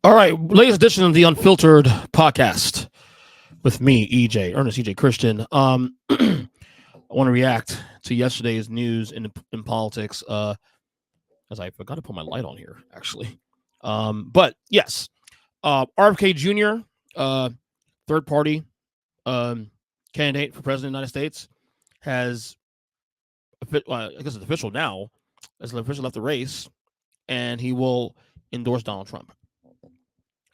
All right, latest edition of the Unfiltered podcast with me, EJ, Ernest EJ Christian. I want to react to yesterday's news in politics. As I forgot to put my light on here, actually. But yes, RFK Jr., third party candidate for president of the United States, has I guess it's official now. Has officially left the race, and he will endorse Donald Trump.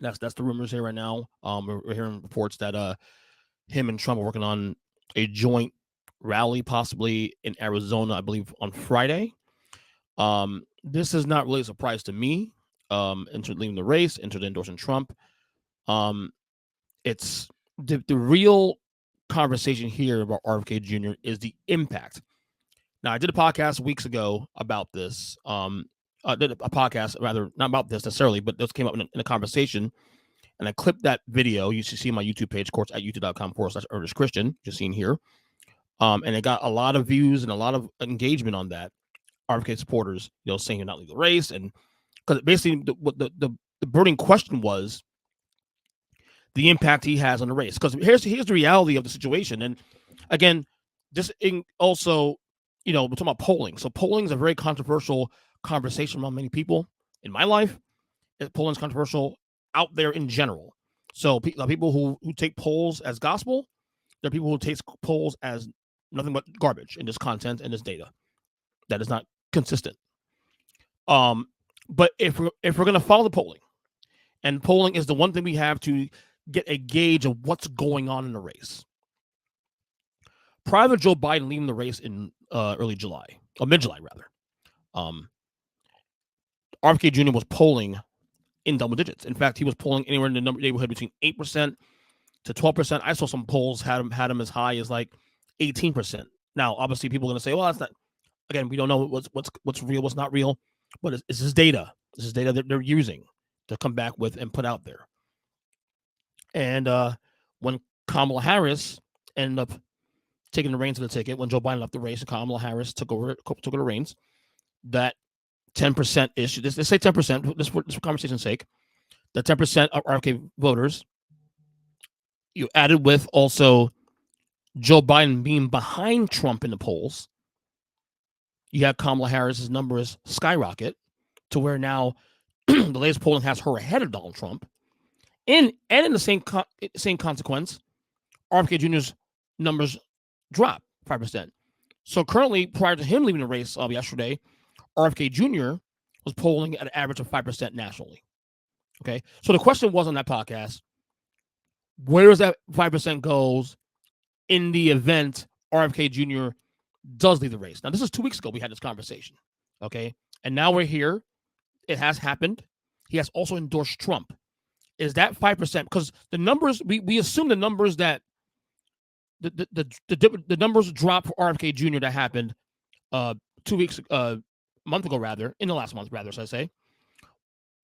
That's the rumors here right now. We're hearing reports that him and Trump are working on a joint rally, possibly in Arizona, I believe, on Friday. This is not really a surprise to me. Into leaving the race, into endorsing Trump. It's the real conversation here about RFK Jr. is the impact. Now, I did a podcast weeks ago about this. I did a podcast, rather, not about this necessarily, but this came up in a conversation. And I clipped that video. You should see my YouTube page, of course, at youtube.com/Earnest Christian, just seen here. And it got a lot of views and a lot of engagement on that. RFK supporters, saying he'll not leave the race. And because basically the burning question was the impact he has on the race. Because here's the reality of the situation. And again, also, we're talking about polling. So polling is a very controversial conversation among many people in my life. Polling is controversial out there in general. So people who take polls as gospel, there are people who take polls as nothing but garbage in this content and this data that is not consistent. But if we're going to follow the polling, and polling is the one thing we have to get a gauge of what's going on in the race. Prior to Joe Biden leaving the race in early July, or mid-July rather, RFK Jr. was polling in double digits. In fact, he was polling anywhere in the neighborhood between 8% to 12%. I saw some polls had him as high as like 18%. Now, obviously, people are going to say, well, that's not. Again, we don't know what's real, what's not real, but it's this data. This is data that they're using to come back with and put out there. And when Kamala Harris ended up taking the reins of the ticket, when Joe Biden left the race and Kamala Harris took over the reins, that 10% issue, let's say 10%, this for conversation's sake, the 10% of RFK voters, you added with also Joe Biden being behind Trump in the polls, you have Kamala Harris's numbers skyrocket to where now the latest polling has her ahead of Donald Trump. And in the same consequence, RFK Jr.'s numbers drop 5%. So currently, prior to him leaving the race yesterday, RFK Jr. was polling at an average of 5% nationally. Okay, so the question was on that podcast, where does that 5% goes in the event RFK Jr. does leave the race? Now, this is 2 weeks ago we had this conversation, okay? And now we're here. It has happened. He has also endorsed Trump. Is that 5%? Because the numbers, we assume the numbers that the numbers drop for RFK Jr. that happened 2 weeks, month ago rather, in the last month rather, should I say.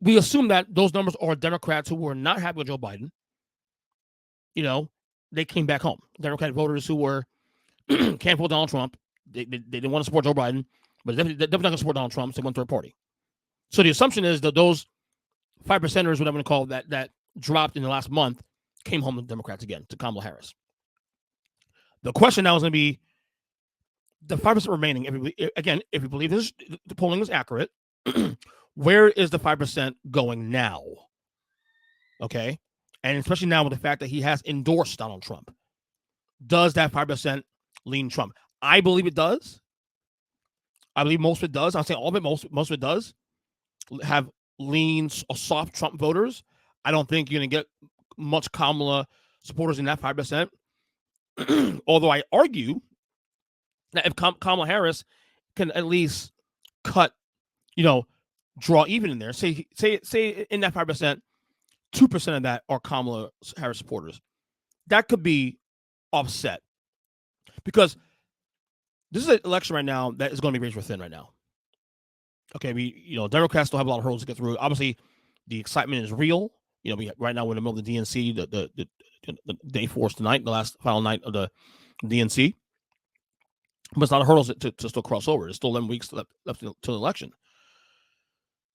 We assume that those numbers are Democrats who were not happy with Joe Biden. They came back home. Democratic voters who were can't vote Donald Trump. They didn't want to support Joe Biden, but they're definitely not going to support Donald Trump, so they went third party. So the assumption is that those 5%ers, what I'm going to call that dropped in the last month, came home with Democrats again, to Kamala Harris. The question now is going to be the 5% remaining. If we believe the polling is accurate, where is the 5% going now? Okay. And especially now with the fact that he has endorsed Donald Trump. Does that 5% lean Trump? I believe it does. I believe most of it does. I'll say all of it, most of it does have leans or soft Trump voters. I don't think you're going to get much Kamala supporters in that 5%. Although I argue that if Kamala Harris can at least cut, draw even in there, say in that 5%, 2% of that are Kamala Harris supporters. That could be offset because this is an election right now that is going to be razor thin right now. Okay, Democrats still have a lot of hurdles to get through. Obviously, the excitement is real. Right now we're in the middle of the DNC, the day 4 tonight, the last final night of the DNC. But it's a lot of hurdles to still cross over. There's still 11 weeks left to the election.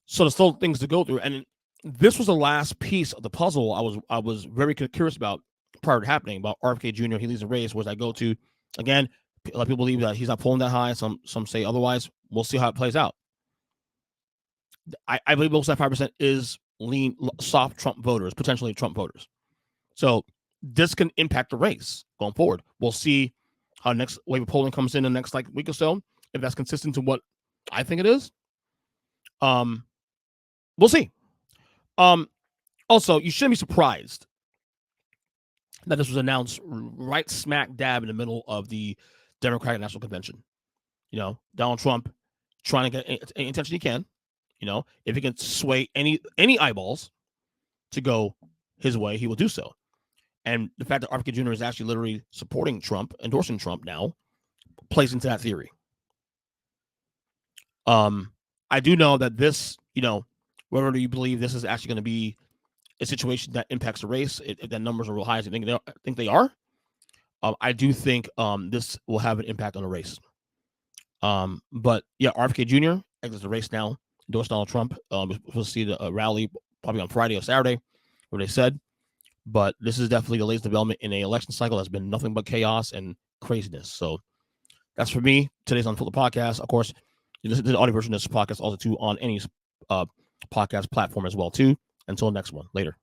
So there's still things to go through. And this was the last piece of the puzzle I was very curious about prior to happening about RFK Jr. He leads the race. Whereas I go to, again, a lot of people believe that he's not polling that high. Some say otherwise. We'll see how it plays out. I believe most of that 5% is lean, soft Trump voters, potentially Trump voters. So this can impact the race going forward. We'll see how next wave of polling comes in the next like week or so. If that's consistent to what I think it is, we'll see. Also, you shouldn't be surprised that this was announced right smack dab in the middle of the Democratic National Convention. You know, Donald Trump trying to get any attention he can. You know, if he can sway any eyeballs to go his way, he will do so. And the fact that RFK Jr. is actually literally supporting Trump, endorsing Trump now, plays into that theory. I do know that this, you know, whether you believe this is actually going to be a situation that impacts the race, if the numbers are real high as you think they are, I do think this will have an impact on the race. But yeah, RFK Jr. exits the race now, endorsed Donald Trump. We'll see the rally probably on Friday or Saturday, where they said. But this is definitely the latest development in an election cycle that's been nothing but chaos and craziness. So that's for me. Today's Unfiltered Podcast. Of course, you listen to the audio version of this podcast also too on any podcast platform as well too. Until next one. Later.